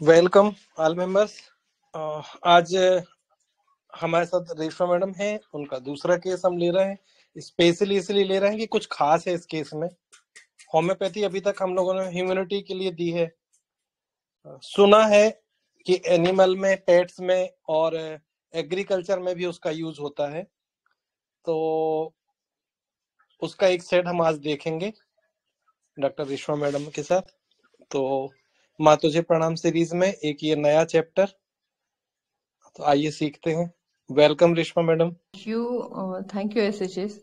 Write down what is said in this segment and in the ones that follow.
Welcome all members. आज हमारे साथ रेशमा मैडम हैं। उनका दूसरा केस हम ले रहे हैं। स्पेशली इसलिए ले रहे हैं कि कुछ खास है इस केस में। होम्योपैथी अभी तक हम लोगों ने ह्यूमैनिटी के लिए दी है। सुना है कि एनिमल में, पेट्स में और एग्रीकल्चर में भी उसका यूज होता है। तो उसका एक सेट हम आज देखेंगे डॉक्टर रेशमा मैडम के साथ। तो माँ तुझे प्रणाम सीरीज में एक ये नया चैप्टर, तो आइए सीखते हैं। Welcome Reshma madam. Thank you, SHS.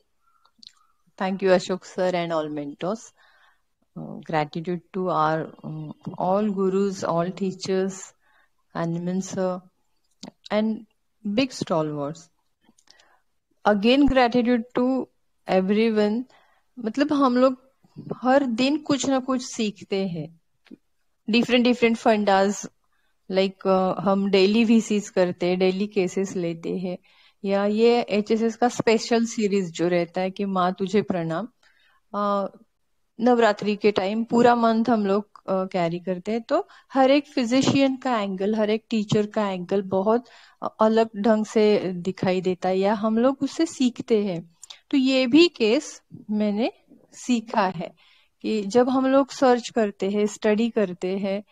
Thank you, Ashok sir and all mentors. Gratitude to our all gurus, all teachers, Animan sir, and big stalwarts. Again, gratitude to everyone. मतलब हम लोग हर दिन कुछ ना कुछ सीखते हैं. डिफरेंट फंडास, लाइक हम डेली वीसीस करते हैं, डेली केसेस लेते हैं, या ये एचएसएस का स्पेशल सीरीज जो रहता है कि माँ तुझे प्रणाम, नवरात्रि के टाइम पूरा मंथ हम लोग कैरी करते हैं। तो हर एक फिजिशियन का एंगल, हर एक टीचर का एंगल बहुत अलग ढंग से दिखाई देता है, या हम लोग उससे सीखते हैं। तो ये भी केस मैंने सीखा है कि जब हम लोग सर्च करते हैं, स्टडी करते हैं,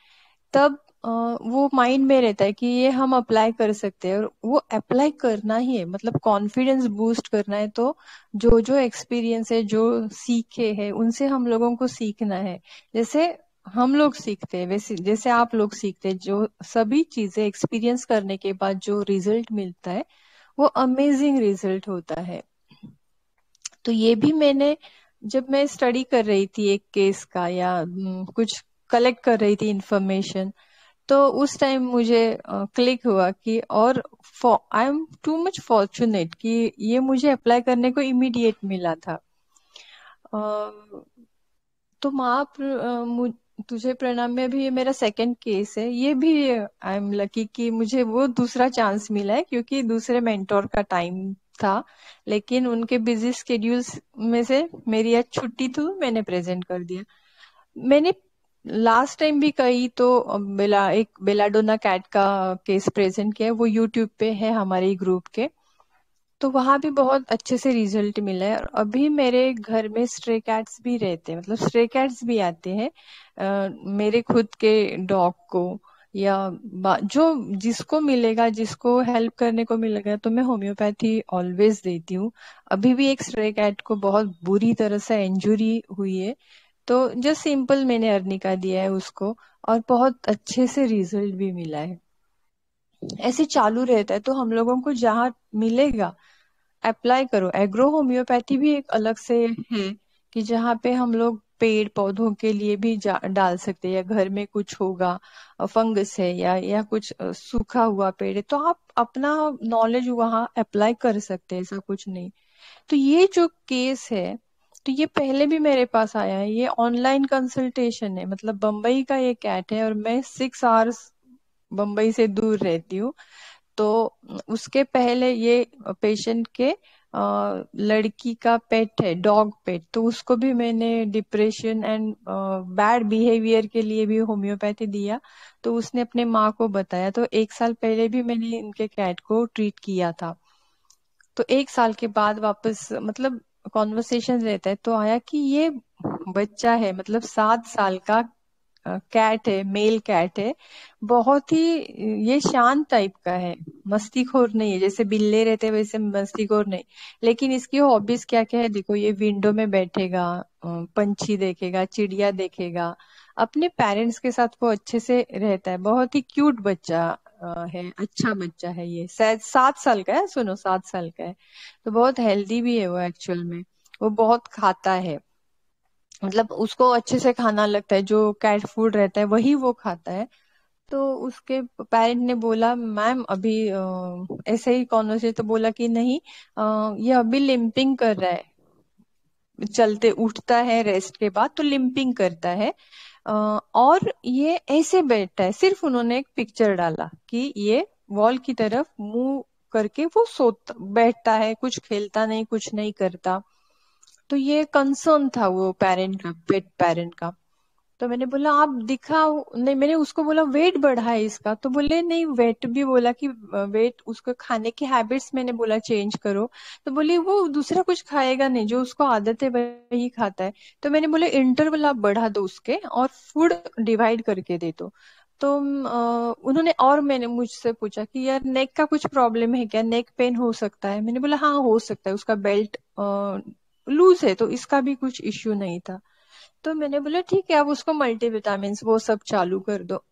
तब वो माइंड में रहता है कि ये हम अप्लाई कर सकते हैं, और वो अप्लाई करना ही है, मतलब कॉन्फिडेंस बूस्ट करना है। तो जो जो एक्सपीरियंस है, जो सीखे हैं, उनसे हम लोगों को सीखना है। जैसे हम लोग सीखते हैं, वैसे जैसे आप लोग सीखते हैं, जो सभी चीजें एक्सपीरियंस करने के बाद जो रिजल्ट मिलता है वो अमेजिंग रिजल्ट होता है। तो ये भी मैंने, जब मैं स्टडी कर रही थी एक केस का, या कुछ कलेक्ट कर रही थी इंफॉर्मेशन, तो उस टाइम मुझे क्लिक हुआ कि, और I am too much fortunate कि ये मुझे अप्लाई करने को इमीडिएट मिला था। तो माँ तुझे प्रणाम में भी ये मेरा सेकंड केस है। ये भी आई एम लकी कि मुझे वो दूसरा चांस मिला है, क्योंकि दूसरे मेंटोर का टाइम था, लेकिन उनके बिजी स्केड्यूल्स में से मेरी आज छुट्टी थी, मैंने प्रेजेंट कर दिया। मैंने लास्ट टाइम भी कही तो एक बेलाडोना कैट का केस प्रेजेंट किया है, वो यूट्यूब पे है हमारे ग्रुप के। तो वहां भी बहुत अच्छे से रिजल्ट मिला है। और अभी मेरे घर में स्ट्रे कैट्स भी रहते हैं, मतलब स्ट्रे कैट्स भी आते हैं मेरे खुद के डॉग को, या जो जिसको मिलेगा, जिसको हेल्प करने को मिलेगा, तो मैं होम्योपैथी ऑलवेज देती हूँ। अभी भी एक स्ट्रे कैट को बहुत बुरी तरह से इंजुरी हुई है, तो जो सिंपल मैंने अर्निका दिया है उसको, और बहुत अच्छे से रिजल्ट भी मिला है। ऐसे चालू रहता है। तो हम लोगों को जहाँ मिलेगा अप्लाई करो। एग्रो होम्योपैथी भी एक अलग से है कि जहाँ पे हम लोग पेड़ पौधों के लिए भी डाल सकते हैं, या घर में कुछ होगा, फंगस है, या कुछ सूखा हुआ पेड़ है, तो आप अपना नॉलेज वहाँ अप्लाई कर सकते हैं, ऐसा कुछ नहीं। तो ये जो केस है, तो ये पहले भी मेरे पास आया है। ये ऑनलाइन कंसल्टेशन है, मतलब बम्बई का ये कैट है, और मैं 6 आवर्स बम्बई से दूर रहती हूँ। तो उसके पहले ये पेशेंट के लड़की का पेट है, डॉग पेट, तो उसको भी मैंने डिप्रेशन एंड बैड बिहेवियर के लिए भी होम्योपैथी दिया। तो उसने अपने माँ को बताया, तो 1 साल पहले भी मैंने इनके कैट को ट्रीट किया था। तो 1 साल के बाद वापस, मतलब कॉन्वर्सेशन रहता है, तो आया कि ये बच्चा है, मतलब 7 साल का कैट है, मेल कैट है। बहुत ही ये शांत टाइप का है, मस्तीखोर नहीं है, जैसे बिल्ले रहते हैं वैसे मस्तीखोर नहीं। लेकिन इसकी हॉबीज क्या क्या है देखो, ये विंडो में बैठेगा, पंछी देखेगा, चिड़िया देखेगा, अपने पेरेंट्स के साथ वो अच्छे से रहता है। बहुत ही क्यूट बच्चा है, अच्छा बच्चा है। ये शायद 7 साल का है, सुनो 7 साल का है। तो बहुत हेल्दी भी है वो एक्चुअल में। वो बहुत खाता है, मतलब उसको अच्छे से खाना लगता है, जो कैट फूड रहता है वही वो खाता है। तो उसके पेरेंट ने बोला, मैम अभी ऐसे ही कौन से, तो बोला कि नहीं, ये अभी लिम्पिंग कर रहा है, चलते उठता है रेस्ट के बाद तो लिम्पिंग करता है। और ये ऐसे बैठता है, सिर्फ उन्होंने एक पिक्चर डाला कि ये वॉल की तरफ मुंह करके वो सोता बैठता है, कुछ खेलता नहीं, कुछ नहीं करता। तो ये कंसर्न था वो पेरेंट का, पेट पेरेंट का। तो मैंने बोला आप दिखाओ, नहीं मैंने उसको बोला वेट बढ़ा है इसका, तो बोले नहीं वेट भी बोला कि वेट उसको खाने की हैबिट्स मैंने बोला चेंज करो, तो बोली वो दूसरा कुछ खाएगा नहीं, जो उसको आदत है वही खाता है। तो मैंने बोला इंटरवल आप बढ़ा दो उसके और फूड डिवाइड करके दे दो। तो उन्होंने और मैंने मुझसे पूछा कि यार नेक का कुछ प्रॉब्लम है क्या, नेक पेन हो सकता है, मैंने बोला हाँ हो सकता है, उसका बेल्ट लूज है तो इसका भी कुछ इश्यू नहीं था। तो मैंने बोला ठीक है अब उसको मल्टीविटामिन वो सब चालू कर दो।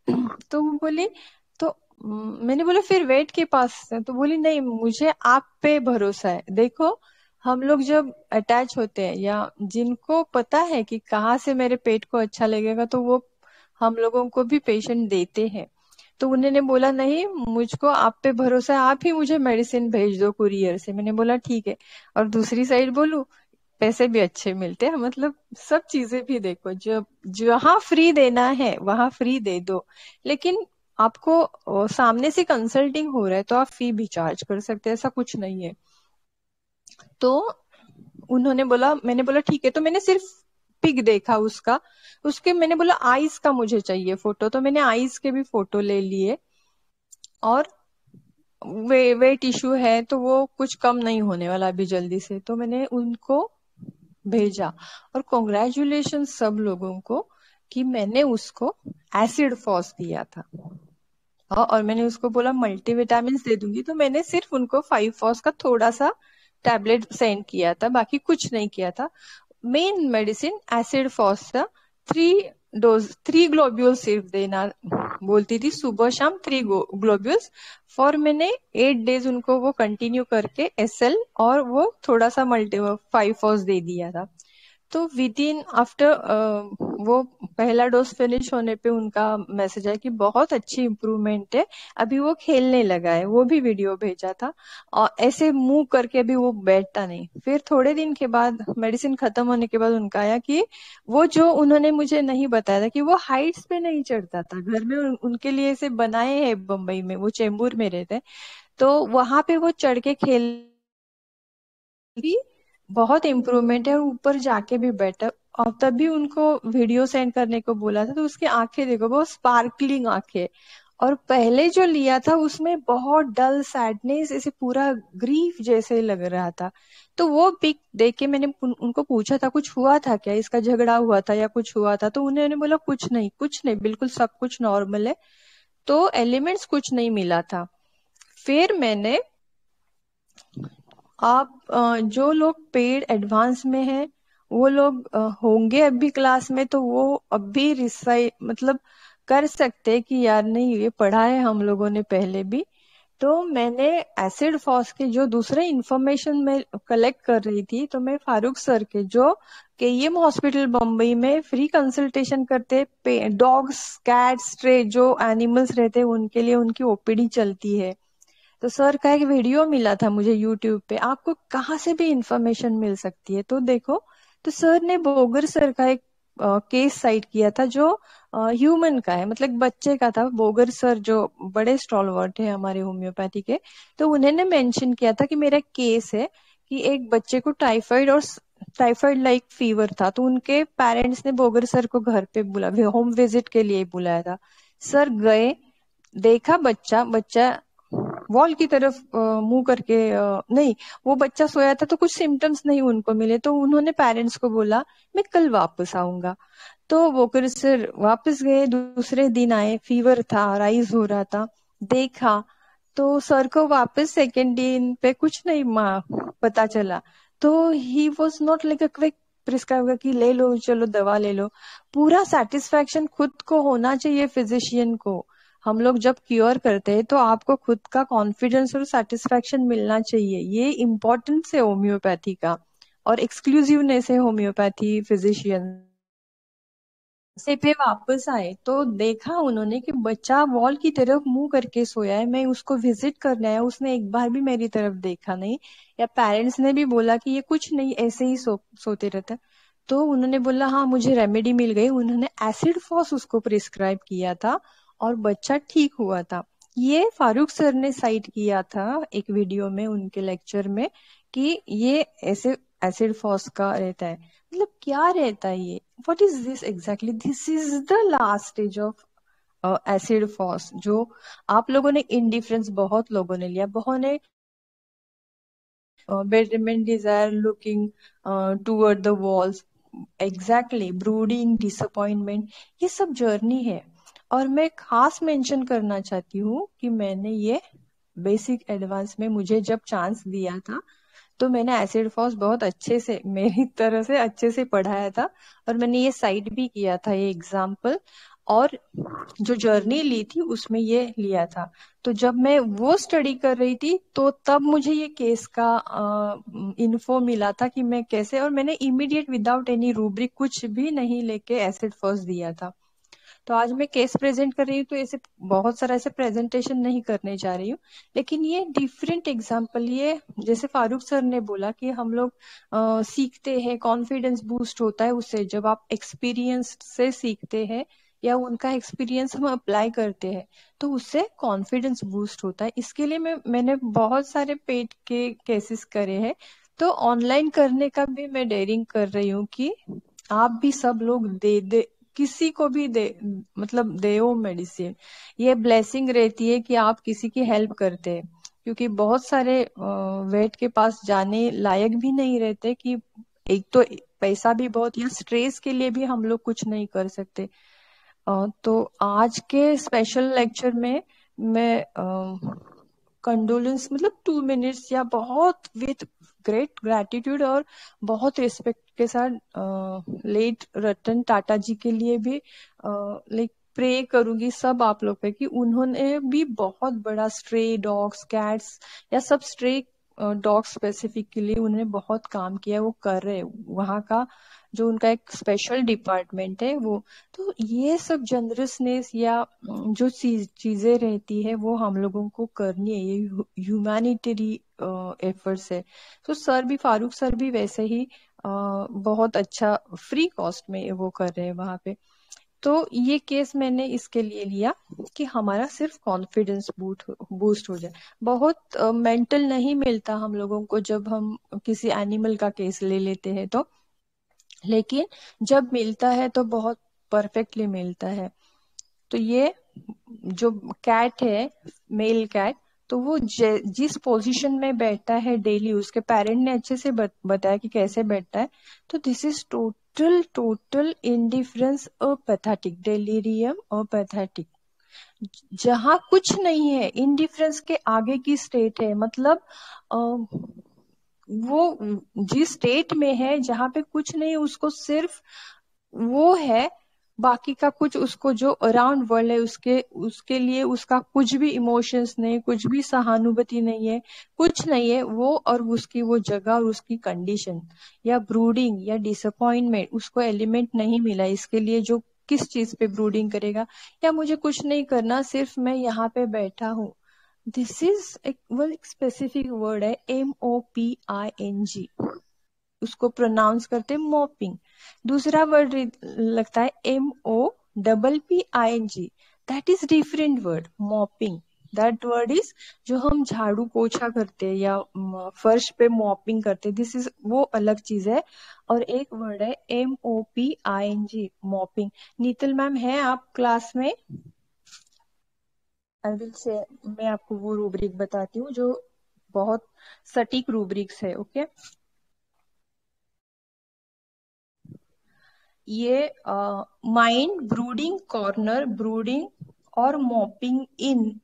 तो वो बोली, तो मैंने बोला फिर वेट के पास है, तो बोली नहीं मुझे आप पे भरोसा है। देखो हम लोग जब अटैच होते हैं या जिनको पता है कि कहाँ से मेरे पेट को अच्छा लगेगा, तो वो हम लोगों को भी पेशेंट देते हैं। तो उन्होंने बोला नहीं मुझको आप पे भरोसा है, आप ही मुझे मेडिसिन भेज दो कुरियर से। मैंने बोला ठीक है। और दूसरी साइड बोलूं, पैसे भी अच्छे मिलते हैं, मतलब सब चीजें भी देखो, जब जहाँ फ्री देना है वहां फ्री दे दो, लेकिन आपको सामने से कंसल्टिंग हो रहा है तो आप फी भी चार्ज कर सकते हैं, ऐसा कुछ नहीं है। तो उन्होंने बोला, मैंने बोला ठीक है, तो मैंने सिर्फ पिक देखा उसका, उसके मैंने बोला आईज का मुझे चाहिए फोटो, तो मैंने आईज के भी फोटो ले लिए। और वेट इशू है तो वो कुछ कम नहीं होने वाला अभी जल्दी से, तो मैंने उनको भेजा। और कॉन्ग्रेचुलेशन सब लोगों को कि मैंने उसको एसिड फॉस दिया था। और मैंने उसको बोला मल्टीविटामिन दे दूंगी, तो मैंने सिर्फ उनको 5 फॉस का थोड़ा सा टैबलेट सेंड किया था, बाकी कुछ नहीं किया था। मेन मेडिसिन एसिड फॉस था। 3 डोज 3 ग्लोब्यूल्स सिर्फ देना बोलती थी, सुबह शाम 3 ग्लोब्यूल्स। फॉर मैंने 8 डेज उनको वो कंटिन्यू करके एसएल और वो थोड़ा सा मल्टी 5 फॉस दे दिया था। तो विद इन आफ्टर वो पहला डोज फिनिश होने पे उनका मैसेज आया कि बहुत अच्छी इम्प्रूवमेंट है, अभी वो खेलने लगा है, वो भी वीडियो भेजा था। और ऐसे मूव करके भी वो बैठता नहीं। फिर थोड़े दिन के बाद मेडिसिन खत्म होने के बाद उनका आया कि वो जो उन्होंने मुझे नहीं बताया था कि वो हाइट्स पे नहीं चढ़ता था, घर में उनके लिए ऐसे बनाए हैं बम्बई में, वो चेंबूर में रहते हैं, तो वहां पे वो चढ़ के खेल भी बहुत इम्प्रूवमेंट है, और ऊपर जाके भी बेटर। और तभी उनको वीडियो सेंड करने को बोला था, तो उसकी आंखें देखो बहुत स्पार्कलिंग आंखें। और पहले जो लिया था उसमें बहुत डल सैडनेस, ऐसे पूरा ग्रीफ जैसे लग रहा था। तो वो पिक देख के मैंने उनको पूछा था कुछ हुआ था क्या, इसका झगड़ा हुआ था या कुछ हुआ था, तो उन्होंने बोला कुछ नहीं कुछ नहीं, बिल्कुल सब कुछ नॉर्मल है। तो एलिमेंट्स कुछ नहीं मिला था। फिर मैंने आप जो लोग पेड एडवांस में हैं वो लोग होंगे अभी क्लास में, तो वो अभी रिसाई मतलब कर सकते हैं कि यार नहीं ये पढ़ा है हम लोगों ने पहले भी। तो मैंने एसिड फॉस के जो दूसरे इंफॉर्मेशन मैं कलेक्ट कर रही थी, तो मैं फारूक सर के जो केईएम हॉस्पिटल बम्बई में फ्री कंसल्टेशन करते, डॉग्स कैट्स स्ट्रे जो एनिमल्स रहते हैं उनके लिए उनकी ओपीडी चलती है। तो सर का एक वीडियो मिला था मुझे यूट्यूब पे, आपको कहाँ से भी इंफॉर्मेशन मिल सकती है तो देखो। तो सर ने बोगर सर का एक केस साइट किया था जो ह्यूमन का है, मतलब बच्चे का था। बोगर सर जो बड़े स्टॉलवर्ट है हमारे होम्योपैथी के, तो उन्होंने मेंशन किया था कि मेरा केस है कि एक बच्चे को टाइफाइड और टाइफाइड लाइक फीवर था, तो उनके पेरेंट्स ने बोगर सर को घर पे बुला होम विजिट के लिए बुलाया था। सर गए, देखा बच्चा बच्चा वॉल की तरफ मुंह करके नहीं, वो बच्चा सोया था तो कुछ सिम्टम्स नहीं उनको मिले, तो उन्होंने पेरेंट्स को बोला मैं कल वापस आऊंगा। तो वो फिर सर वापस गए, दूसरे दिन आए, फीवर था, राइज हो रहा था, देखा तो सर को वापस सेकेंड दिन पे कुछ नहीं माँ पता चला। तो he was not like a quick prescribe कि ले लो चलो दवा ले लो। पूरा सेटिस्फैक्शन खुद को होना चाहिए फिजिशियन को। हम लोग जब क्योर करते हैं तो आपको खुद का कॉन्फिडेंस और सेटिस्फैक्शन मिलना चाहिए, ये इम्पोर्टेंस है होम्योपैथी का और एक्सक्लूसिवनेस है होम्योपैथी फिजिशियन से। पे वापस आए तो देखा उन्होंने कि बच्चा वॉल की तरफ मुंह करके सोया है, मैं उसको विजिट करने आया, उसने एक बार भी मेरी तरफ देखा नहीं, या पेरेंट्स ने भी बोला कि ये कुछ नहीं ऐसे ही सोते रहता है। तो उन्होंने बोला हाँ मुझे रेमेडी मिल गई, उन्होंने एसिड फॉस उसको प्रिस्क्राइब किया था और बच्चा ठीक हुआ था। ये फारूक सर ने साइट किया था एक वीडियो में उनके लेक्चर में कि ये ऐसे एसिड फॉस का रहता है। मतलब क्या रहता है ये, what is this exactly? This is the last stage of acid phos, जो आप लोगों ने इंडिफरेंस बहुत लोगों ने लिया, बहुत ने betterment, desire, looking toward the walls, exactly brooding, disappointment, ये सब जर्नी है। और मैं खास मेंशन करना चाहती हूँ कि मैंने ये बेसिक एडवांस में मुझे जब चांस दिया था, तो मैंने एसिड फॉस बहुत अच्छे से, मेरी तरह से अच्छे से पढ़ाया था, और मैंने ये साइट भी किया था, ये एग्जाम्पल, और जो जर्नी ली थी उसमें ये लिया था। तो जब मैं वो स्टडी कर रही थी, तो तब मुझे ये केस का इन्फो मिला था कि मैं कैसे, और मैंने इमीडिएट विदाउट एनी रूब्रिक कुछ भी नहीं लेके एसिड फर्स्ट दिया था। तो आज मैं केस प्रेजेंट कर रही हूँ, तो ऐसे बहुत सारा ऐसे प्रेजेंटेशन नहीं करने जा रही हूँ, लेकिन ये डिफरेंट एग्जाम्पल, ये जैसे फारूक सर ने बोला कि हम लोग सीखते हैं, कॉन्फिडेंस बूस्ट होता है उससे, जब आप एक्सपीरियंस से सीखते हैं या उनका एक्सपीरियंस हम अप्लाई करते हैं, तो उससे कॉन्फिडेंस बूस्ट होता है। इसके लिए मैंने बहुत सारे पेड के केसेस करे हैं, तो ऑनलाइन करने का भी मैं डेयरिंग कर रही हूँ कि आप भी सब लोग दे दे, किसी को भी दे, मतलब देओ मेडिसिन। ये ब्लेसिंग रहती है कि आप किसी की हेल्प करते हैं, क्योंकि बहुत सारे वेट के पास जाने लायक भी नहीं रहते, कि एक तो पैसा भी बहुत, या स्ट्रेस के लिए भी हम लोग कुछ नहीं कर सकते। तो आज के स्पेशल लेक्चर में मैं कंडोलेंस, मतलब 2 मिनट्स, या बहुत विथ ग्रेट ग्रेटिट्यूड और बहुत रिस्पेक्ट के साथ लेट रतन टाटा जी के लिए भी लाइक प्रे करूंगी सब आप लोग पे, कि उन्होंने भी बहुत बड़ा स्ट्रे डॉग्स, कैट्स, या सब स्ट्रे डॉग्स स्पेसिफिक के लिए उन्होंने बहुत काम किया, वो कर रहे हैं, वहाँ का जो उनका एक स्पेशल डिपार्टमेंट है वो। तो ये सब जनरसनेस या जो चीजें रहती है, वो हम लोगों को करनी है, ये ह्यूमैनिटेरी एफर्ट्स है। तो सर भी, फारूक सर भी वैसे ही बहुत अच्छा फ्री कॉस्ट में वो कर रहे हैं वहां पे। तो ये केस मैंने इसके लिए लिया कि हमारा सिर्फ कॉन्फिडेंस बूस्ट हो जाए। बहुत मेंटल नहीं मिलता हम लोगों को जब हम किसी एनिमल का केस ले लेते हैं तो, लेकिन जब मिलता है तो बहुत परफेक्टली मिलता है। तो ये जो कैट है, मेल कैट, तो वो जिस पोजीशन में बैठता है डेली, उसके पेरेंट ने अच्छे से बताया कि कैसे बैठता है। तो this is total total indifference pathetic, delirium और पैथेटिक, जहां कुछ नहीं है, इंडिफरेंस के आगे की स्टेट है, मतलब वो जिस स्टेट में है जहां पे कुछ नहीं, उसको सिर्फ वो है, बाकी का कुछ, उसको जो अराउंड वर्ल्ड है उसके उसके लिए उसका कुछ भी इमोशंस नहीं, कुछ भी सहानुभूति नहीं है, कुछ नहीं है वो, और उसकी वो जगह और उसकी कंडीशन, या ब्रूडिंग या डिसअपॉइंटमेंट, उसको एलिमेंट नहीं मिला इसके लिए जो किस चीज पे ब्रूडिंग करेगा, या मुझे कुछ नहीं करना, सिर्फ मैं यहाँ पे बैठा हूँ। दिस इज एक वो एक स्पेसिफिक वर्ड है, MOPING, उसको प्रोनाउंस करते हैं मॉपिंग। दूसरा वर्ड लगता है MOPPING, that is different word, mopping. That word is जो हम झाड़ू पोछा करते हैं या फर्श पे मॉपिंग करते हैं, दिस इज वो अलग चीज है। और एक वर्ड है MOPING, मॉपिंग। नीतल मैम है आप क्लास में? आई विल से, मैं आपको वो रूब्रिक बताती हूँ जो बहुत सटीक रूब्रिक्स है, ओके? ये माइंड, ब्रूडिंग, कॉर्नर, ब्रूडिंग और मॉपिंग इन।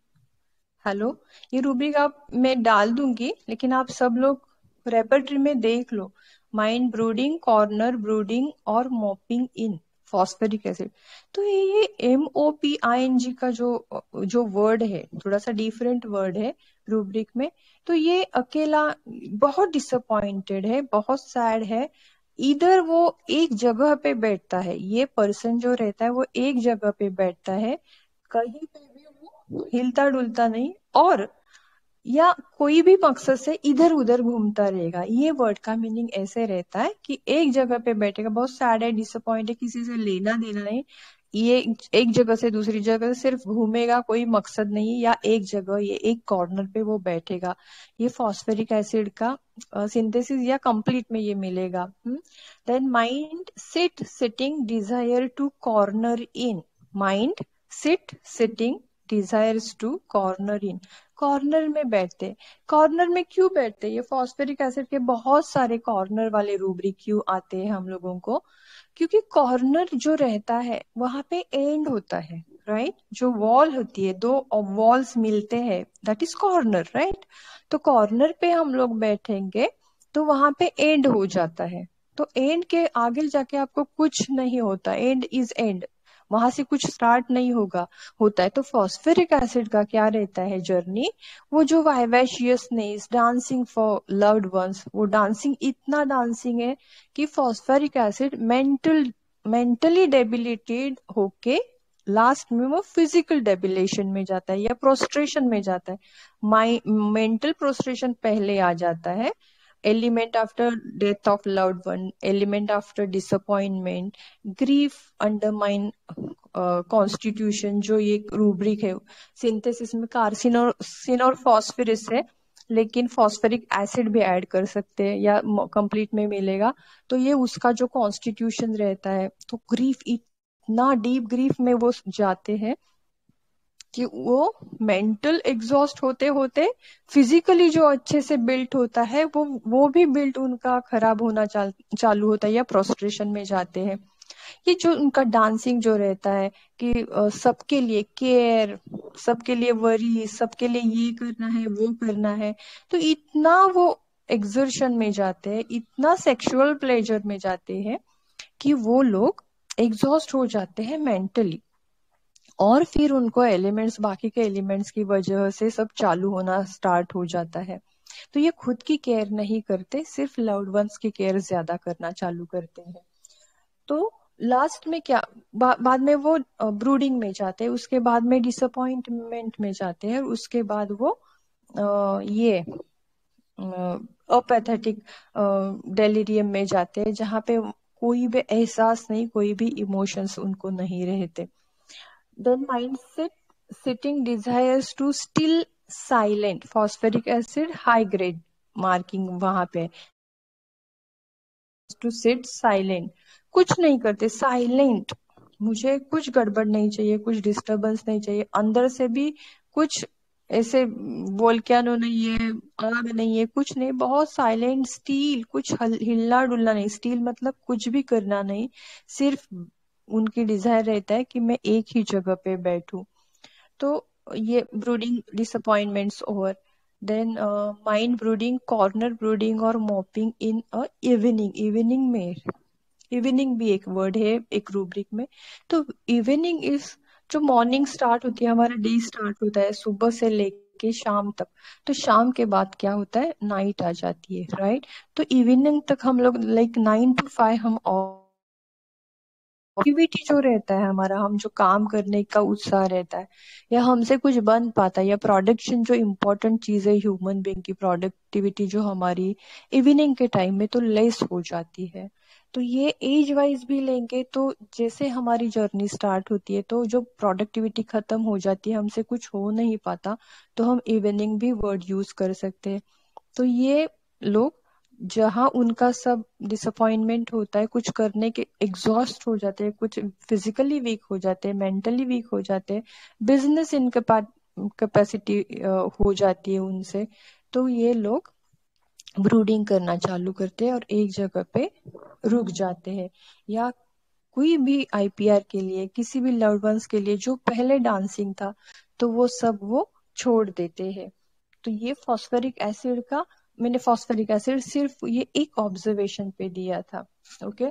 हेलो, ये रूब्रिक आप मैं डाल दूंगी, लेकिन आप सब लोग रेपर्टरी में देख लो। माइंड, ब्रूडिंग, कॉर्नर, ब्रूडिंग और मॉपिंग इन फॉस्फेरिक एसिड। तो ये MOPING का जो जो वर्ड है, थोड़ा सा डिफरेंट वर्ड है रूब्रिक में। तो ये अकेला बहुत डिसअपॉइंटेड है, बहुत सैड है। इधर वो एक जगह पे बैठता है, ये पर्सन जो रहता है वो एक जगह पे बैठता है, कहीं पे भी वो हिलता डुलता नहीं, और या कोई भी मकसद से इधर उधर घूमता रहेगा। ये वर्ड का मीनिंग ऐसे रहता है कि एक जगह पे बैठेगा, बहुत सैड है, डिसअपॉइंट है, किसी से लेना देना नहीं, ये एक जगह से दूसरी जगह सिर्फ घूमेगा, कोई मकसद नहीं, या एक जगह ये एक कॉर्नर पे वो बैठेगा। ये फॉस्फेरिक एसिड का सिंथेसिस या कंप्लीट में ये मिलेगा। Then mind sitting desire to corner in. Mind sitting desires to corner in. Corner में बैठते। कॉर्नर में क्यों बैठते? ये फॉस्फेरिक एसिड के बहुत सारे कॉर्नर वाले रूब्रिक क्यों आते हैं हम लोगों को? क्योंकि कॉर्नर जो रहता है वहां पे एंड होता है, राइट? जो वॉल होती है, दो वॉल्स मिलते हैं, दैट इज कॉर्नर, राइट? तो कॉर्नर पे हम लोग बैठेंगे तो वहां पे एंड हो जाता है। तो एंड के आगे जाके आपको कुछ नहीं होता, एंड इज एंड, वहां से कुछ स्टार्ट नहीं होता है। तो फॉस्फेरिक एसिड का क्या रहता है जर्नी? वो जो वाइवेशियसनेस, डांसिंग फॉर लव्ड वंस, वो डांसिंग इतना डांसिंग है कि फॉस्फेरिक एसिड मेंटली डेबिलिटेड होके लास्ट में वो फिजिकल डेबिलेशन में जाता है या प्रोस्ट्रेशन में जाता है। मेंटल प्रोस्ट्रेशन पहले आ जाता है, element after death of loved one, element after disappointment, grief undermine constitution, जो ये रूब्रिक है सिंथेसिस में कार्सिन और फॉस्फोरस है, लेकिन फॉस्फेरिक एसिड भी ऐड कर सकते हैं या कंप्लीट में मिलेगा। तो ये उसका जो कॉन्स्टिट्यूशन रहता है, तो ग्रीफ, इतना डीप ग्रीफ में वो जाते हैं कि वो मेंटल एग्जॉस्ट होते होते फिजिकली जो अच्छे से बिल्ट होता है वो भी बिल्ट उनका खराब होना चालू होता है या प्रोस्ट्रेशन में जाते हैं। ये जो उनका डांसिंग जो रहता है कि सबके लिए केयर, सबके लिए वरी, सबके लिए ये करना है वो करना है, तो इतना वो एक्सर्शन में जाते हैं, इतना सेक्सुअल प्लेजर में जाते हैं कि वो लोग एग्जॉस्ट हो जाते हैं मेंटली। और फिर उनको एलिमेंट्स, बाकी के एलिमेंट्स की वजह से सब चालू होना स्टार्ट हो जाता है। तो ये खुद की केयर नहीं करते, सिर्फ लव्ड वंस की केयर ज्यादा करना चालू करते हैं। तो लास्ट में क्या, बाद में वो ब्रूडिंग में जाते हैं, उसके बाद में डिसअपॉइंटमेंट में जाते हैं, उसके बाद वो ये अपैथेटिक डेलिरियम में जाते हैं, जहाँ पे कोई भी एहसास नहीं, कोई भी इमोशंस उनको नहीं रहते। Then mind sitting desires to still silent, phosphoric acid high grade marking वहां पे, टू सिट साइलेंट, कुछ नहीं करते, साइलेंट, मुझे कुछ गड़बड़ नहीं चाहिए, कुछ डिस्टरबेंस नहीं चाहिए, अंदर से भी कुछ ऐसे वोल्केनो नहीं है, आग नहीं है, कुछ नहीं, बहुत साइलेंट, स्टील, कुछ हिलना डुलना नहीं, स्टील मतलब कुछ भी करना नहीं, सिर्फ उनकी डिजायर रहता है कि मैं एक ही जगह पे बैठूं। तो ये brooding disappointments over. Then mind brooding, corner brooding और moping in a evening. Evening में, इवनिंग भी एक वर्ड है एक रूब्रिक में। तो इवनिंग इज जो मॉर्निंग स्टार्ट होती है, हमारा डे स्टार्ट होता है सुबह से लेके शाम तक, तो शाम के बाद क्या होता है, नाइट आ जाती है, राइट? तो इवनिंग तक हम लोग लाइक 9 to 5 हम एक्टिविटी जो रहता है हमारा, हम जो काम करने का उत्साह रहता है, या हमसे कुछ बन पाता है, या प्रोडक्शन जो इम्पोर्टेंट चीज है ह्यूमन बीइंग की प्रोडक्टिविटी, जो हमारी इवनिंग के टाइम में तो लेस हो जाती है। तो ये एज वाइज भी लेंगे तो जैसे हमारी जर्नी स्टार्ट होती है तो जो प्रोडक्टिविटी खत्म हो जाती है, हमसे कुछ हो नहीं पाता, तो हम इवनिंग भी वर्ड यूज कर सकते हैं। तो ये लोग जहाँ उनका सब डिसअपॉइंटमेंट होता है, कुछ करने के एग्जॉस्ट हो जाते हैं, कुछ फिजिकली वीक हो जाते हैं, मेंटली वीक हो जाते हैं, बिजनेस कैपेसिटी हो जाती है उनसे, तो ये लोग ब्रूडिंग करना चालू करते हैं और एक जगह पे रुक जाते हैं। या कोई भी आईपीआर के लिए, किसी भी लव्ड वंस के लिए जो पहले डांसिंग था, तो वो सब वो छोड़ देते हैं। तो ये फॉस्फेरिक एसिड का, मैंने फॉस्फेरिक एसिड सिर्फ ये एक ऑब्जर्वेशन पे दिया था। ओके,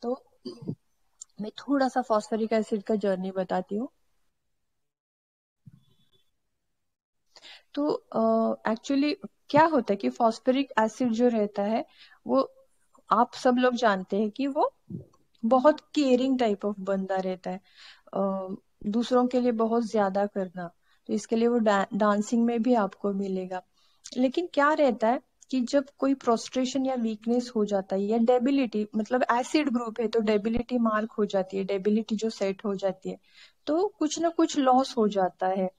तो मैं थोड़ा सा फॉस्फेरिक एसिड का जर्नी बताती हूँ। तो एक्चुअली क्या होता है कि फॉस्फेरिक एसिड जो रहता है वो, आप सब लोग जानते हैं कि वो बहुत केयरिंग टाइप ऑफ बंदा रहता है, दूसरों के लिए बहुत ज्यादा करना, तो इसके लिए वो डांसिंग में भी आपको मिलेगा। लेकिन क्या रहता है कि जब कोई प्रोस्ट्रेशन या वीकनेस हो जाता है या डेबिलिटी, मतलब एसिड ग्रुप है तो डेबिलिटी मार्क हो जाती है, डेबिलिटी जो सेट हो जाती है, तो कुछ ना कुछ लॉस हो जाता है।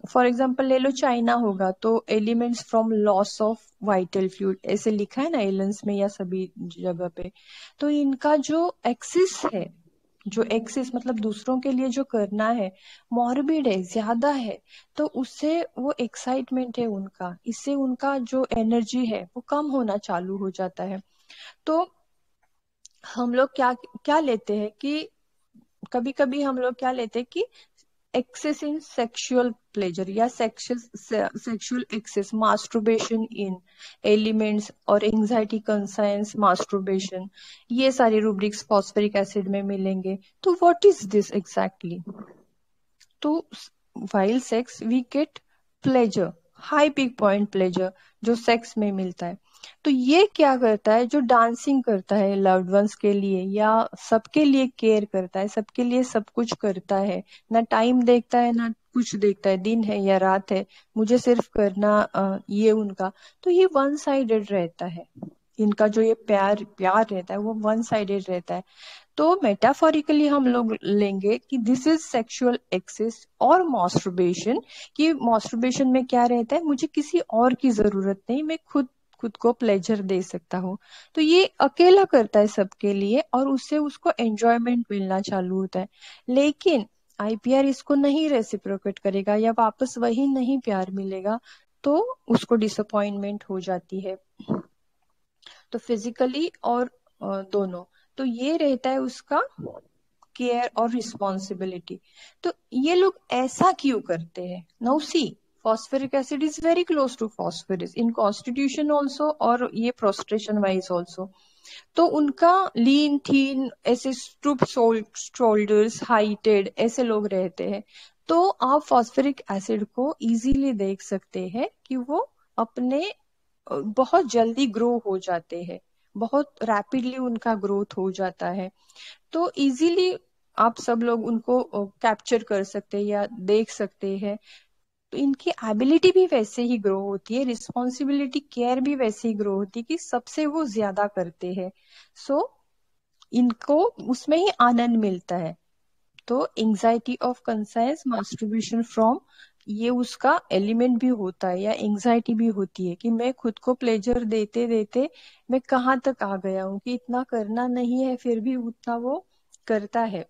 फॉर एग्जाम्पल ले लो चाइना होगा तो elements from loss of vital fluid ऐसे लिखा है ना एलेंस में या सभी जगह पे। तो इनका जो एक्सिस है, जो एक्सिस मतलब दूसरों के लिए जो करना है मॉर्बिड है, ज्यादा है, तो उससे वो एक्साइटमेंट है उनका, इससे उनका जो एनर्जी है वो कम होना चालू हो जाता है। तो हम लोग क्या क्या लेते हैं कि कभी कभी हम लोग क्या लेते हैं कि एक्सेस इन सेक्सुअल प्लेजर या sexual excess, masturbation in elements और एंजाइटी कंसाइंस मास्टरबेशन, ये सारे रूब्रिक्स फॉस्फोरिक एसिड में मिलेंगे। तो व्हाट इज दिस एग्जैक्टली? तो while sex we get pleasure, high peak point pleasure जो सेक्स में मिलता है। तो ये क्या करता है, जो डांसिंग करता है लव्ड वंस के लिए या सबके लिए केयर करता है, सबके लिए सब कुछ करता है, ना टाइम देखता है ना कुछ देखता है, दिन है या रात है, मुझे सिर्फ करना ये उनका, तो ये वन साइडेड रहता है। इनका जो ये प्यार प्यार रहता है वो वन साइडेड रहता है। तो मेटाफोरिकली हम लोग लेंगे कि दिस इज सेक्सुअल एक्सेस और मॉस्टरबेशन, कि मॉस्टरबेशन में क्या रहता है, मुझे किसी और की जरूरत नहीं, मैं खुद खुद को प्लेजर दे सकता हूँ। तो ये अकेला करता है सबके लिए और उससे उसको एंजॉयमेंट मिलना चालू होता है। लेकिन आईपीआर इसको नहीं रेसिप्रोकेट करेगा या वापस वही नहीं प्यार मिलेगा, तो उसको डिसअपॉइंटमेंट हो जाती है। तो फिजिकली और दोनों, तो ये रहता है उसका केयर और रिस्पॉन्सिबिलिटी। तो ये लोग ऐसा क्यों करते हैं? Now C, phosphoric acid is very close to phosphorus in constitution also और ये prostration wise also। तो उनका लीन थीन ऐसे स्टूप शोल्डर्स हाइटेड ऐसे लोग रहते हैं। तो आप फॉस्फोरिक एसिड को इजीली देख सकते हैं कि वो अपने बहुत जल्दी ग्रो हो जाते हैं, बहुत रैपिडली उनका ग्रोथ हो जाता है। तो इजीली आप सब लोग उनको कैप्चर कर सकते हैं या देख सकते हैं। तो इनकी एबिलिटी भी वैसे ही ग्रो होती है, रिस्पॉन्सिबिलिटी केयर भी वैसे ही ग्रो होती है कि सबसे वो ज्यादा करते हैं। सो इनको उसमें ही आनंद मिलता है। तो anxiety of conscience masturbation from, ये उसका एलिमेंट भी होता है या एंजाइटी भी होती है कि मैं खुद को प्लेजर देते देते मैं कहाँ तक आ गया हूँ, कि इतना करना नहीं है फिर भी उतना वो करता है।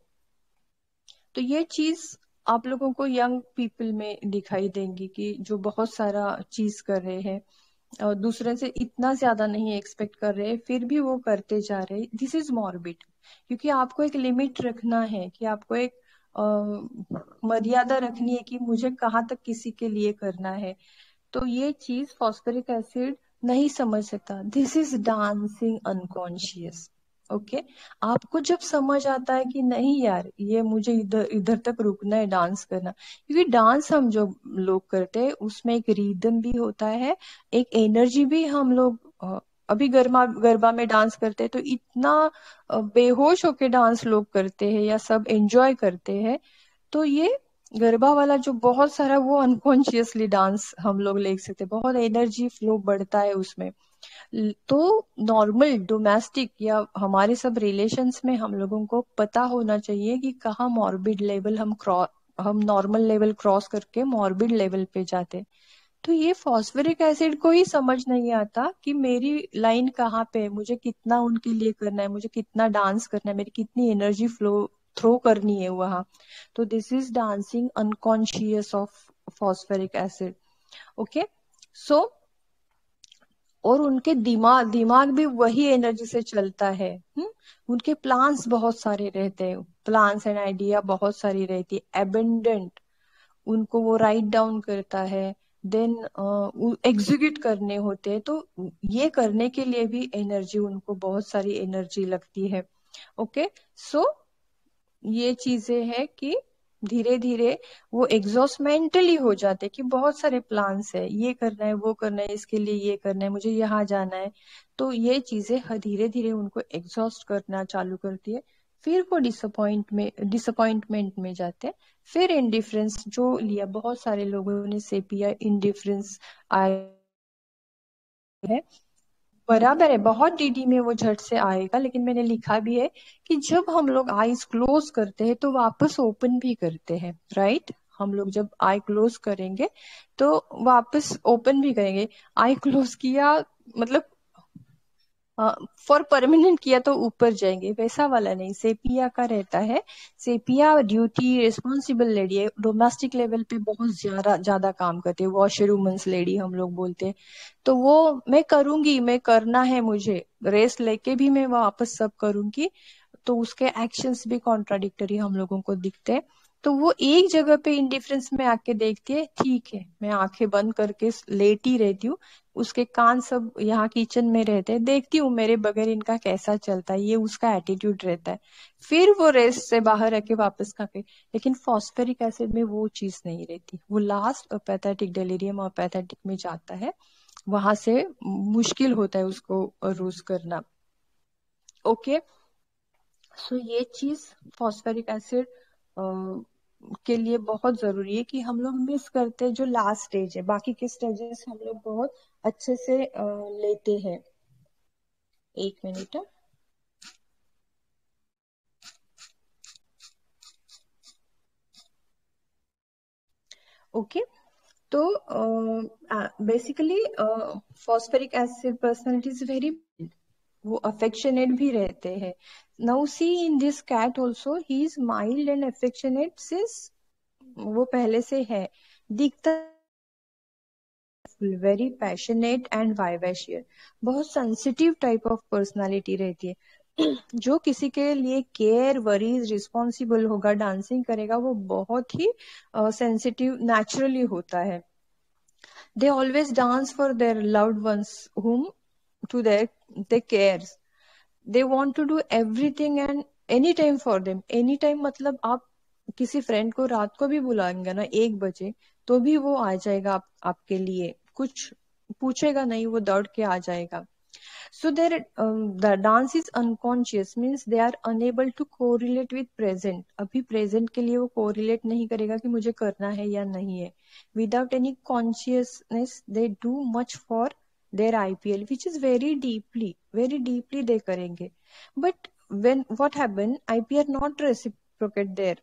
तो ये चीज आप लोगों को यंग पीपल में दिखाई देंगी कि जो बहुत सारा चीज कर रहे हैं और दूसरे से इतना ज्यादा नहीं एक्सपेक्ट कर रहे, फिर भी वो करते जा रहे, दिस इज मॉर्बिड। क्योंकि आपको एक लिमिट रखना है, कि आपको एक मर्यादा रखनी है कि मुझे कहाँ तक किसी के लिए करना है। तो ये चीज फॉस्फोरिक एसिड नहीं समझ सकता। This is dancing unconscious. Okay, आपको जब समझ आता है कि नहीं यार ये मुझे इधर इधर तक रुकना है डांस करना, क्योंकि डांस हम जो लोग करते हैं उसमें एक रिदम भी होता है, एक एनर्जी भी। हम लोग अभी गरबा गरबा में डांस करते हैं तो इतना बेहोश होके डांस लोग करते हैं या सब एंजॉय करते हैं। तो ये गरबा वाला जो बहुत सारा वो अनकॉन्शियसली डांस हम लोग ले सकते हैं, बहुत एनर्जी फ्लो बढ़ता है उसमें। तो नॉर्मल डोमेस्टिक या हमारे सब रिलेशंस में हम लोगों को पता होना चाहिए कि कहाँ मॉर्बिड लेवल हम नॉर्मल लेवल क्रॉस करके मॉर्बिड लेवल पे जाते हैं। तो ये फॉस्फोरिक एसिड को ही समझ नहीं आता कि मेरी लाइन कहाँ पे है, मुझे कितना उनके लिए करना है, मुझे कितना डांस करना है, मेरी कितनी एनर्जी फ्लो थ्रो करनी है वहां। तो this is dancing unconscious of phosphoric acid. Okay, so और उनके दिमाग दिमाग भी वही एनर्जी से चलता है। उनके प्लान्स बहुत सारे रहते हैं, प्लान्स एंड आइडिया बहुत सारी रहती है, एबेंडेंट। उनको वो राइट डाउन करता है, देन एग्जीक्यूट करने होते हैं। तो ये करने के लिए भी एनर्जी, उनको बहुत सारी एनर्जी लगती है। ओके, सो ये चीजें हैं कि धीरे धीरे वो एग्जॉस्ट मेंटली हो जाते कि बहुत सारे प्लान्स है, ये करना है वो करना है, इसके लिए ये करना है, मुझे यहाँ जाना है। तो ये चीजें धीरे धीरे उनको एग्जॉस्ट करना चालू करती है। फिर वो डिसअपॉइंटमेंट में जाते हैं। फिर इंडिफरेंस जो लिया, बहुत सारे लोगों ने सेपिया इंडिफरेंस आया है, बराबर है, बहुत डीडी में वो झट से आएगा, लेकिन मैंने लिखा भी है कि जब हम लोग आईज क्लोज करते हैं तो वापस ओपन भी करते हैं, राइट। हम लोग जब आई क्लोज करेंगे तो वापस ओपन भी करेंगे। आई क्लोज किया मतलब फॉर परमानेंट किया तो ऊपर जाएंगे, वैसा वाला नहीं। सेपिया का रहता है, सेपिया ड्यूटी रिस्पॉन्सिबल लेडी है, डोमेस्टिक लेवल पे बहुत ज्यादा ज्यादा काम करती है, वॉशर वुमेन्स लेडी हम लोग बोलते हैं। तो वो मैं करूंगी, मैं करना है मुझे, रेस्ट लेके भी मैं वापस सब करूंगी, तो उसके एक्शंस भी कॉन्ट्राडिक्टरी हम लोगों को दिखते हैं। तो वो एक जगह पे इंडिफरेंस में आके देखती है, ठीक है मैं आंखें बंद करके लेटी रहती हूँ, उसके कान सब यहाँ किचन में रहते हैं, देखती हूँ मेरे बगैर इनका कैसा चलता है, ये उसका एटीट्यूड रहता है। फिर वो रेस्ट से बाहर आके वापस खा के। लेकिन फॉस्फेरिक एसिड में वो चीज नहीं रहती, वो लास्ट पैथेटिक डेलीरियम और पैथेटिक में जाता है, वहां से मुश्किल होता है उसको रूज करना। ओके, सो ये चीज फॉस्फेरिक एसिड के लिए बहुत जरूरी है कि हम लोग मिस करते हैं जो लास्ट स्टेज है, बाकी के स्टेजेस हम लोग बहुत अच्छे से लेते हैं। एक मिनट। ओके, तो basically phosphoric acid personality is very, वो अफेक्शनेट भी रहते हैं। Now see in this cat also he is mild and affectionate since वो पहले से है, दिखता वेरी पैशनेट एंड वाइवेशियर, बहुत सेंसिटिव टाइप ऑफ पर्सनालिटी रहती है। जो किसी के लिए केयर वरीज रिस्पॉन्सिबल होगा, डांसिंग करेगा, वो बहुत ही सेंसिटिव नेचुरली होता है। They always dance for their loved ones whom to their cares, they want to do everything and any time for them। any time मतलब आप किसी फ्रेंड को रात को भी बुलाएंगे ना 1 बजे, तो भी वो आ जाएगा आपके लिए, कुछ पूछेगा नहीं, वो दौड़ के आ जाएगा। so their the dance is unconscious means they are unable to correlate with present। अभी प्रेजेंट के लिए वो कोरिलेट नहीं करेगा कि मुझे करना है या नहीं है। Without any consciousness they do much for their IPL which is very deeply they करेंगे। but when what happen, IPL not reciprocate their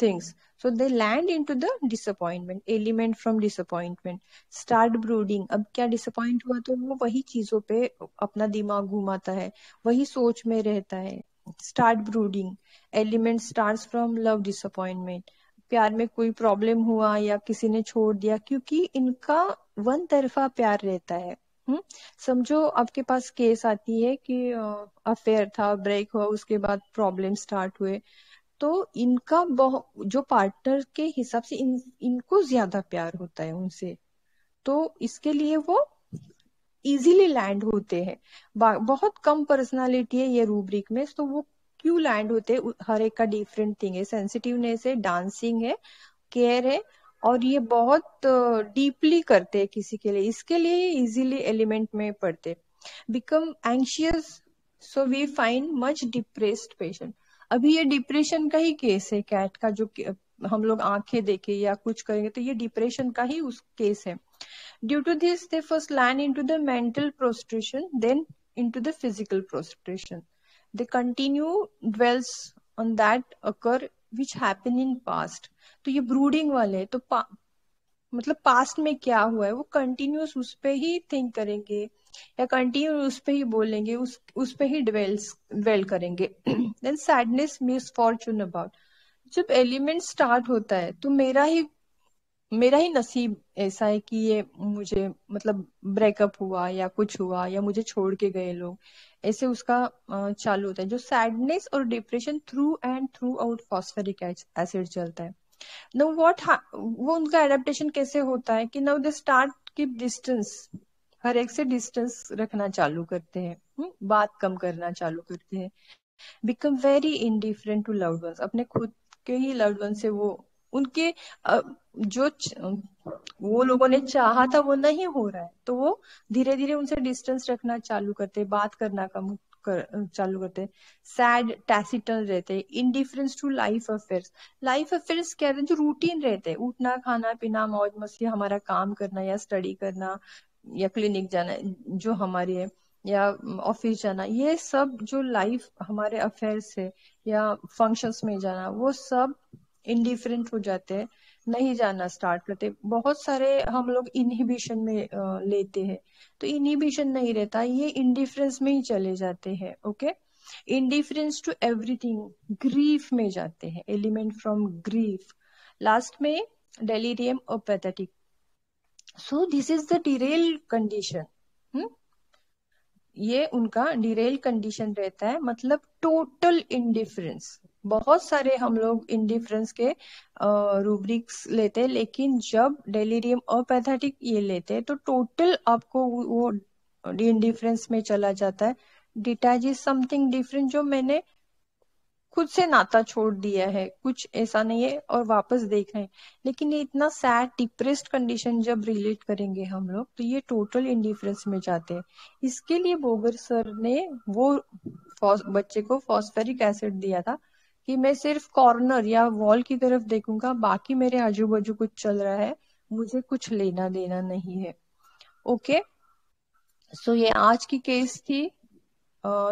things, so they land into the disappointment, element from disappointment, start brooding। अब क्या disappoint हुआ तो वो वही चीजों पे अपना दिमाग घुमाता है, वही सोच में रहता है। Start brooding, element starts from love disappointment, प्यार में कोई प्रॉब्लम हुआ या किसी ने छोड़ दिया, क्योंकि इनका वन तरफा प्यार रहता है। समझो आपके पास केस आती है कि अफेयर था, ब्रेक हुआ, उसके बाद प्रॉब्लम स्टार्ट हुए, तो इनका बहुत जो पार्टनर के हिसाब से इनको ज्यादा प्यार होता है उनसे, तो इसके लिए वो इजीली लैंड होते हैं। बहुत कम पर्सनालिटी है ये रूब्रिक में, तो वो क्यों लैंड होते हैं, हर एक का डिफरेंट थिंग है, सेंसिटिवनेस है, डांसिंग है, केयर है, और ये बहुत डीपली करते हैं किसी के लिए, इसके लिए इजीली एलिमेंट में पढ़ते। Become anxious, so we find much depressed patient. अभी ये डिप्रेशन का ही केस है कैट का, जो हम लोग आंखें देखे या कुछ करेंगे तो ये डिप्रेशन का ही उस केस है। Due to this they first land into the mental prostration, then into the physical prostration. They continue dwells on that occur which happen in past। तो ये ब्रूडिंग वाले हैं, तो मतलब पास्ट में क्या हुआ है वो कंटिन्यूस उस पे ही थिंक करेंगे, या कंटिन्यू उस पे ही बोलेंगे, उस पे ही ड्वेल करेंगे। देन सैडनेस, मिसफॉर्चून अबाउट, जब एलिमेंट स्टार्ट होता है तो मेरा ही नसीब ऐसा है कि ये मुझे मतलब ब्रेकअप हुआ या कुछ हुआ या मुझे छोड़ के गए लोग, ऐसे उसका चालू होता है। जो सैडनेस और depression through and through out phosphoric acid चलता है। नो वो उनका एडेप्टेशन कैसे होता है कि now they start keep distance, हर एक से डिस्टेंस रखना चालू करते हैं, बात कम करना चालू करते हैं। Become very indifferent to loved ones, अपने खुद के ही लव्ड वन से वो उनके जो वो लोगों ने चाहा था वो नहीं हो रहा है, तो वो धीरे धीरे उनसे डिस्टेंस रखना चालू करते, बात करना कम चालू करते, सैड टैसिटर्न रहते, indifference to life affairs. Life affairs क्या रहते हैं, जो रूटीन रहते हैं, उठना, खाना पीना, मौज मस्ती, हमारा काम करना या स्टडी करना या क्लिनिक जाना, जो हमारी है। या ऑफिस जाना, ये सब जो लाइफ हमारे अफेयर्स है या फंक्शंस में जाना, वो सब इंडिफरेंट हो जाते हैं, नहीं जाना स्टार्ट करते। बहुत सारे हम लोग इनहिबिशन में लेते हैं, तो इनहिबिशन नहीं रहता, ये इंडिफरेंस में ही चले जाते हैं। Okay, indifference to everything, grief में जाते हैं, एलिमेंट फ्रॉम ग्रीफ। लास्ट में डेलीरियम और pathetic. So this is the derail condition. ये उनका डिरेल कंडीशन रहता है, मतलब टोटल इंडिफरेंस। बहुत सारे हम लोग इंडिफरेंस के रूब्रिक्स लेते हैं, लेकिन जब डेलीरियम अपैथेटिक ये लेते हैं तो टोटल आपको वो इंडिफरेंस में चला जाता है। डिटैच इज समथिंग डिफरेंट, जो मैंने खुद से नाता छोड़ दिया है, कुछ ऐसा नहीं है और वापस देख रहे हैं। लेकिन ये इतना सैड डिप्रेस्ड कंडीशन जब रिलेट करेंगे हम लोग, तो ये टोटल इंडिफरेंस में जाते हैं। इसके लिए बोगर सर ने वो बच्चे को फॉस्फेरिक एसिड दिया था कि मैं सिर्फ कॉर्नर या वॉल की तरफ देखूंगा, बाकी मेरे आजू बाजू कुछ चल रहा है, मुझे कुछ लेना देना नहीं है। ओके, सो ये आज की केस थी,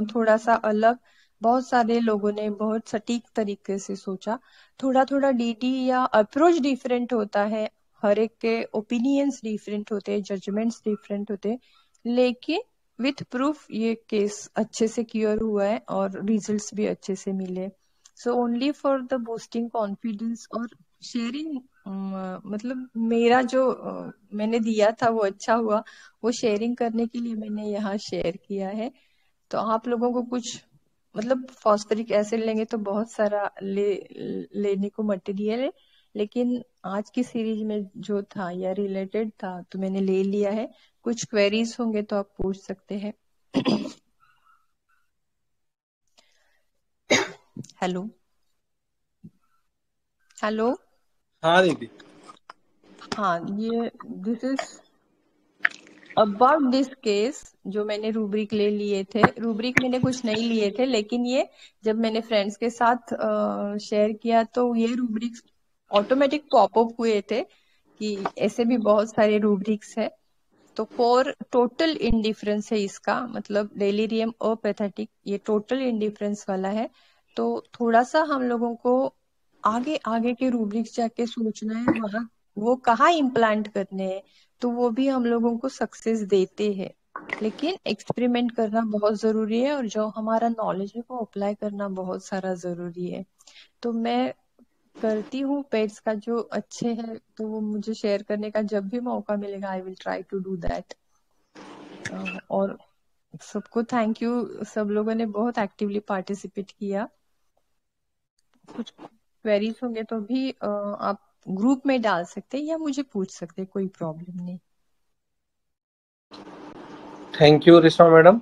थोड़ा सा अलग। बहुत सारे लोगों ने बहुत सटीक तरीके से सोचा, थोड़ा थोड़ा डीटी या अप्रोच डिफरेंट होता है, हर एक के ओपिनियंस डिफरेंट होते हैं, जजमेंट्स डिफरेंट होते हैं, लेकिन विथ प्रूफ ये केस अच्छे से क्लियर हुआ है और रिजल्ट्स भी अच्छे से मिले। So only for the boosting confidence और शेयरिंग, मतलब मेरा जो मैंने दिया था वो अच्छा हुआ, वो शेयरिंग करने के लिए मैंने यहाँ शेयर किया है। तो आप लोगों को कुछ, मतलब फॉस्फोरिक एसिड लेंगे तो बहुत सारा लेने को मटेरियल है, लेकिन आज की सीरीज में जो था या रिलेटेड था तो मैंने ले लिया है। कुछ क्वेरीज होंगे तो आप पूछ सकते हैं। Hello hello. हाँ दीदी। हाँ, ये this is about this case. जो मैंने रूब्रिक ले लिए थे, रूब्रिक मैंने कुछ नहीं लिए थे, लेकिन ये जब मैंने फ्रेंड्स के साथ शेयर किया तो ये रूब्रिक्स ऑटोमेटिक पॉपअप हुए थे कि ऐसे भी बहुत सारे रूब्रिक्स है। तो फॉर टोटल इंडिफरेंस है इसका, मतलब डेलीरियम अपैथेटिक ये टोटल इंडिफरेंस वाला है। तो थोड़ा सा हम लोगों को आगे आगे के रूब्रिक्स जाके सोचना है, वहां वो कहाँ इम्प्लांट करने हैं, तो वो भी हम लोगों को सक्सेस देते हैं। लेकिन एक्सपेरिमेंट करना बहुत जरूरी है, और जो हमारा नॉलेज है वो अप्लाई करना बहुत सारा जरूरी है। तो मैं करती हूँ पेट्स का जो अच्छे हैं, तो वो मुझे शेयर करने का जब भी मौका मिलेगा I will try to do that. और सबको थैंक यू, सब लोगों ने बहुत एक्टिवली पार्टिसिपेट किया। कुछ क्वेरीज होंगे तो भी आप ग्रुप में डाल सकते हैं या मुझे पूछ सकते हैं, कोई प्रॉब्लम नहीं। Thank you Rishma madam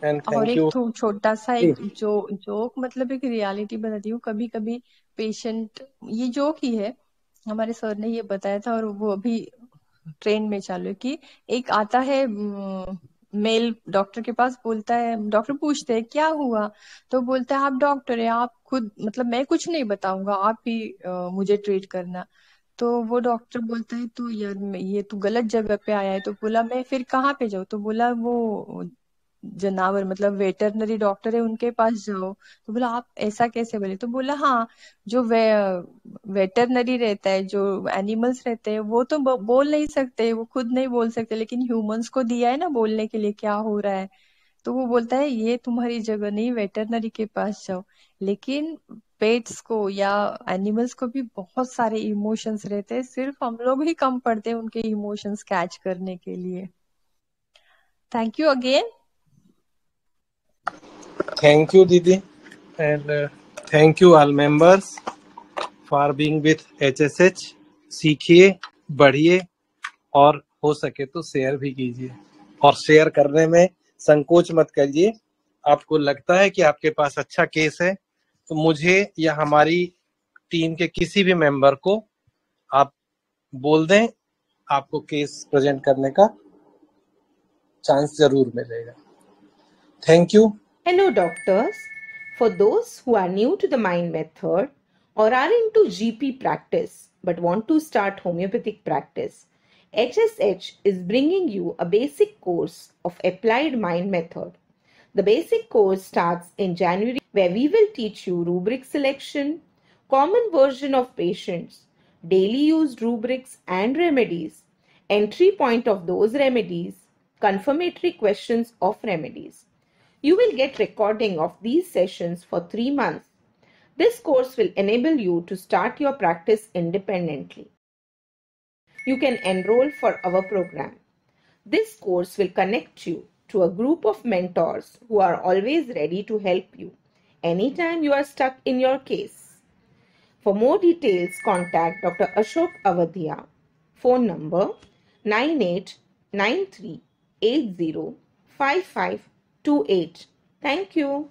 and और थैंक एक यू। छोटा सा एक जोक, मतलब एक रियलिटी बताती हूँ। कभी कभी पेशेंट, ये जोक ही है, हमारे सर ने ये बताया था और वो अभी ट्रेन में चालू है कि एक आता है मेल डॉक्टर के पास, बोलता है, डॉक्टर पूछते हैं क्या हुआ, तो बोलता है आप डॉक्टर है, आप खुद, मतलब मैं कुछ नहीं बताऊंगा, आप ही मुझे ट्रीट करना। तो वो डॉक्टर बोलता है तो यार ये तू गलत जगह पे आया है। तो बोला मैं फिर कहाँ पे जाऊँ, तो बोला वो जनावर, मतलब वेटरनरी डॉक्टर है उनके पास जाओ। तो बोला आप ऐसा कैसे बोले, तो बोला हाँ, जो वेटरनरी रहता है, जो एनिमल्स रहते हैं वो तो बोल नहीं सकते, वो खुद नहीं बोल सकते, लेकिन ह्यूमंस को दिया है ना बोलने के लिए क्या हो रहा है। तो वो बोलता है ये तुम्हारी जगह नहीं, वेटरनरी के पास जाओ। लेकिन पेट्स को या एनिमल्स को भी बहुत सारे इमोशंस रहते हैं, सिर्फ हम लोग ही कम पड़ते हैं उनके इमोशंस कैच करने के लिए। Thank you again. Thank you दीदी and thank you all members for being with HSH। सीखिए, बढ़िए और हो सके तो शेयर भी कीजिए, और शेयर करने में संकोच मत करिए। आपको लगता है कि आपके पास अच्छा केस है तो मुझे या हमारी टीम के किसी भी मेंबर को आप बोल दें, आपको केस प्रेजेंट करने का चांस जरूर मिलेगा। Thank you. Hello, doctors. For those who are new to the mind method or are into GP practice but want to start homeopathic practice, HSH is bringing you a basic course of Applied Mind Method. The basic course starts in January, where we will teach you rubric selection, common version of patients, daily used rubrics and remedies, entry point of those remedies, confirmatory questions of remedies. You will get recording of these sessions for 3 months. This course will enable you to start your practice independently. You can enroll for our program. This course will connect you to a group of mentors who are always ready to help you anytime you are stuck in your case. For more details, contact Dr. Ashok Avadia. Phone number 9893805528. Thank you.